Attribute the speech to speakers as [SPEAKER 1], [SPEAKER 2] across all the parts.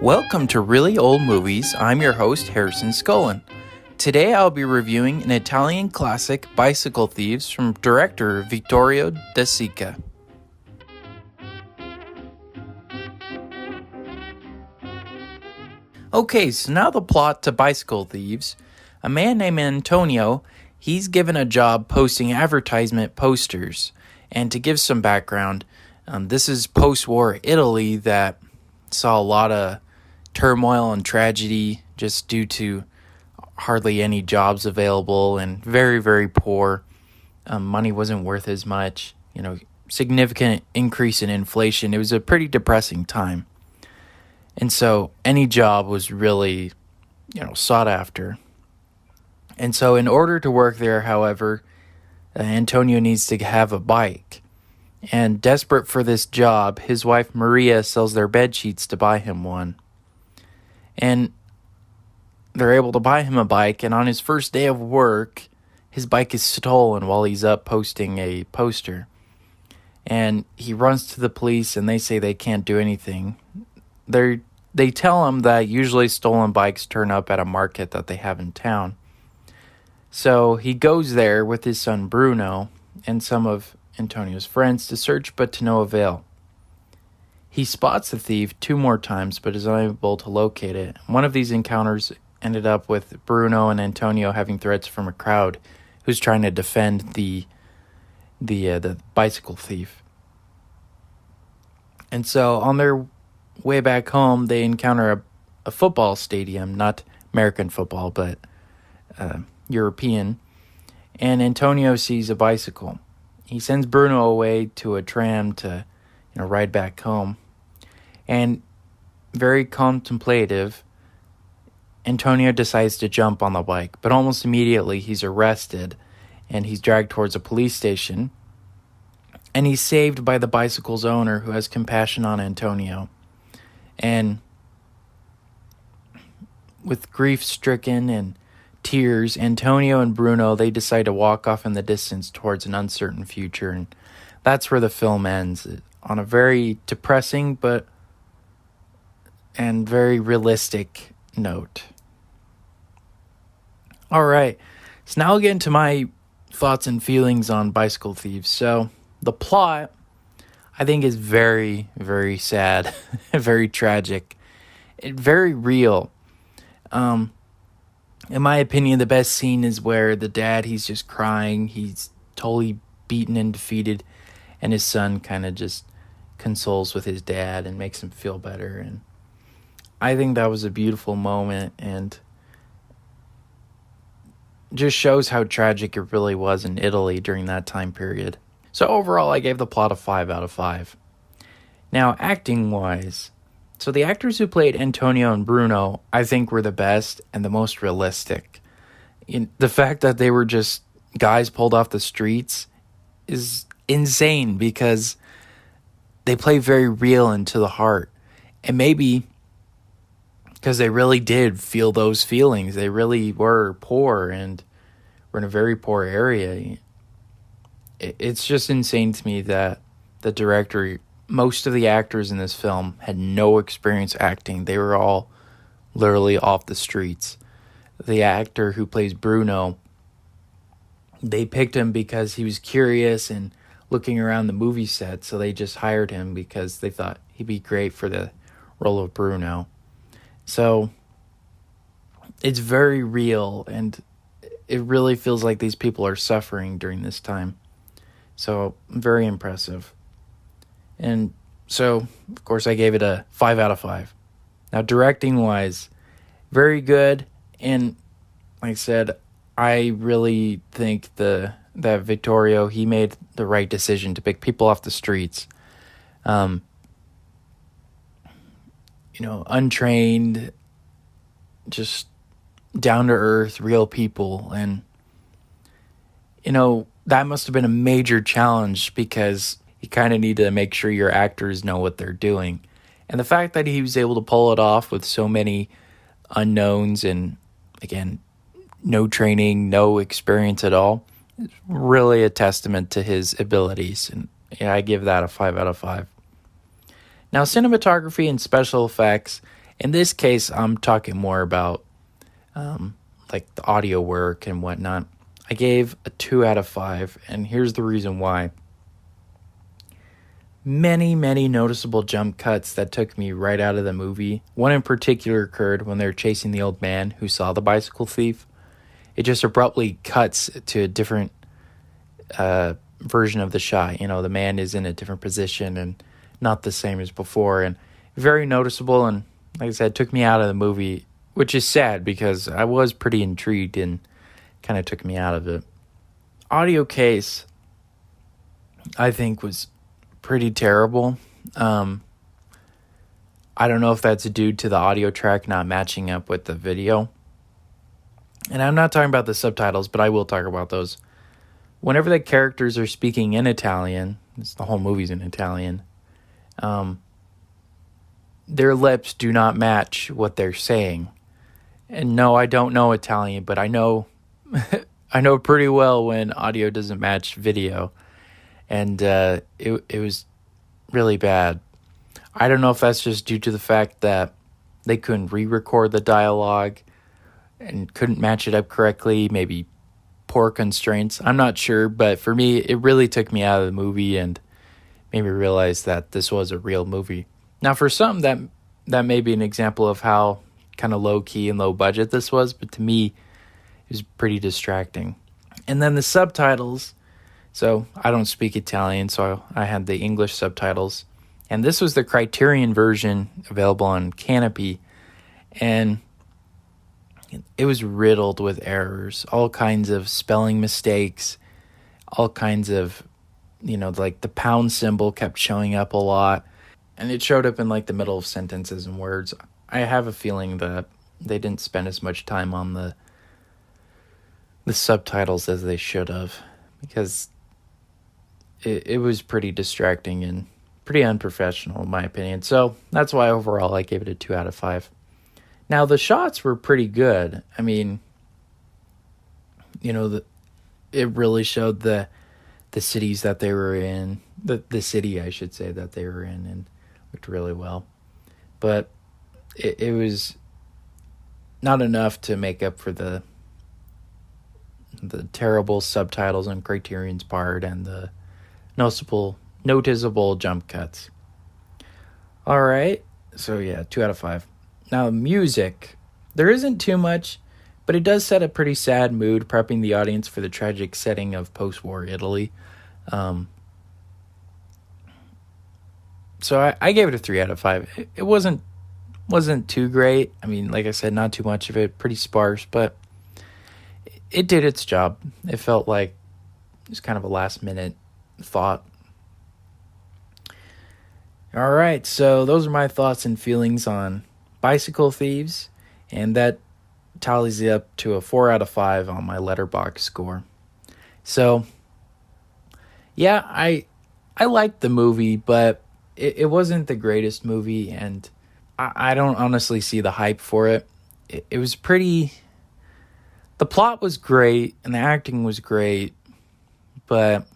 [SPEAKER 1] Welcome to Really Old Movies. I'm your host, Harrison Scullin. Today I'll be reviewing an Italian classic, Bicycle Thieves, from director Vittorio De Sica. Okay, so now the plot to Bicycle Thieves. A man named Antonio, he's given a job posting advertisement posters. And to give some background, this is post-war Italy that saw a lot of turmoil and tragedy just due to hardly any jobs available and very, very poor. Money wasn't worth as much, significant increase in inflation. It was a pretty depressing time. And so any job was really, sought after. And so in order to work there, however, Antonio needs to have a bike. And desperate for this job, his wife Maria sells their bed sheets to buy him one. And they're able to buy him a bike, and on his first day of work, his bike is stolen while he's up posting a poster. And he runs to the police, and they say they can't do anything. They tell him that usually stolen bikes turn up at a market that they have in town. So he goes there with his son Bruno and some of Antonio's friends to search, but to no avail. He spots the thief 2 more times, but is unable to locate it. One of these encounters ended up with Bruno and Antonio having threats from a crowd who's trying to defend the bicycle thief. And so on their way back home, they encounter a football stadium, not American football, but European. And Antonio sees a bicycle. He sends Bruno away to a tram to ride back home. And very contemplative, Antonio decides to jump on the bike, but almost immediately he's arrested and he's dragged towards a police station. And he's saved by the bicycle's owner, who has compassion on Antonio. And with grief-stricken and tears, Antonio and Bruno, they decide to walk off in the distance towards an uncertain future. And that's where the film ends, on a very depressing and very realistic note. All right, so now I'll get into my thoughts and feelings on Bicycle Thieves. So the plot, I think, is very, very sad, very tragic, and very real. In my opinion, the best scene is where the dad, he's just crying, he's totally beaten and defeated, and his son kind of just consoles with his dad and makes him feel better. And I think that was a beautiful moment and just shows how tragic it really was in Italy during that time period. So overall, I gave the plot a 5 out of 5. Now, acting-wise, so the actors who played Antonio and Bruno, I think, were the best and the most realistic. The fact that they were just guys pulled off the streets is insane because they play very real and to the heart. And maybe because they really did feel those feelings. They really were poor and were in a very poor area. It's just insane to me that the director, most of the actors in this film had no experience acting. They were all literally off the streets. The actor who plays Bruno, they picked him because he was curious and looking around the movie set, so they just hired him because they thought he'd be great for the role of Bruno. So it's very real, and it really feels like these people are suffering during this time. So very impressive. And so, of course, I gave it a 5 out of 5. Now, directing-wise, very good. And like I said, I really think that Vittorio, he made the right decision to pick people off the streets. Untrained, just down-to-earth, real people. And, that must have been a major challenge because you kind of need to make sure your actors know what they're doing. And the fact that he was able to pull it off with so many unknowns and, again, no training, no experience at all, is really a testament to his abilities. And I give that a 5 out of 5. Now, cinematography and special effects, In this case, I'm talking more about like the audio work and whatnot. I gave a 2 out of 5, and here's the reason why. Many noticeable jump cuts that took me right out of the movie. One in particular occurred when they were chasing the old man who saw the bicycle thief. It just abruptly cuts to a different version of the shot. You know, the man is in a different position and not the same as before, and very noticeable, and like I said, took me out of the movie, which is sad because I was pretty intrigued and kind of took me out of it. Audio case, I think, was pretty terrible. I don't know if that's due to the audio track not matching up with the video. And I'm not talking about the subtitles, but I will talk about those. Whenever the characters are speaking in Italian, the whole movie's in Italian, their lips do not match what they're saying. And no, I don't know Italian, but I know I know pretty well when audio doesn't match video. And it was really bad. I don't know if that's just due to the fact that they couldn't re-record the dialogue and couldn't match it up correctly, maybe poor constraints. I'm not sure, but for me, it really took me out of the movie and made me realize that this was a real movie. Now, for some, that may be an example of how kind of low-key and low-budget this was, but to me, it was pretty distracting. And then the subtitles. So I don't speak Italian, so I had the English subtitles. And this was the Criterion version available on Canopy. And it was riddled with errors, all kinds of spelling mistakes, all kinds of, like the pound symbol kept showing up a lot. And it showed up in like the middle of sentences and words. I have a feeling that they didn't spend as much time on the subtitles as they should have, because it was pretty distracting and pretty unprofessional in my opinion. So that's why overall I gave it a 2 out of 5. Now the shots were pretty good. I mean, it really showed the cities that they were in, the city I should say that they were in, and looked really well. But it was not enough to make up for the terrible subtitles on Criterion's part and the noticeable jump cuts. All right, so yeah, 2 out of 5. Now, music. There isn't too much, but it does set a pretty sad mood, prepping the audience for the tragic setting of post-war Italy. So I gave it a 3 out of 5. It wasn't too great. I mean, like I said, not too much of it, pretty sparse, but it did its job. It felt like it was kind of a last-minute thought. All right, so those are my thoughts and feelings on Bicycle Thieves, and that tallies up to a 4 out of 5 on my Letterboxd score. So, yeah, I liked the movie, but it wasn't the greatest movie, and I don't honestly see the hype for it. It was pretty... The plot was great, and the acting was great, but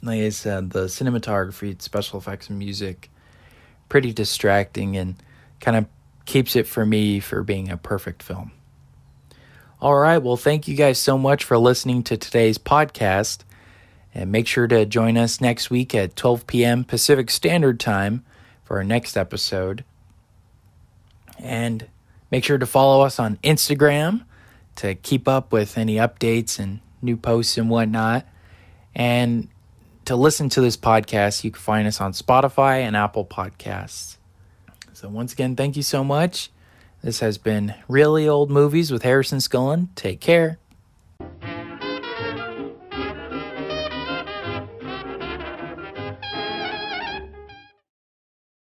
[SPEAKER 1] like I said, the cinematography, special effects, and music, pretty distracting and kind of keeps it for me for being a perfect film. All right, well, thank you guys so much for listening to today's podcast, and make sure to join us next week at 12 p.m. Pacific Standard Time for our next episode. And make sure to follow us on Instagram to keep up with any updates and new posts and whatnot. And to listen to this podcast, you can find us on Spotify and Apple Podcasts. So once again, thank you so much. This has been Really Old Movies with Harrison Scullin. Take care.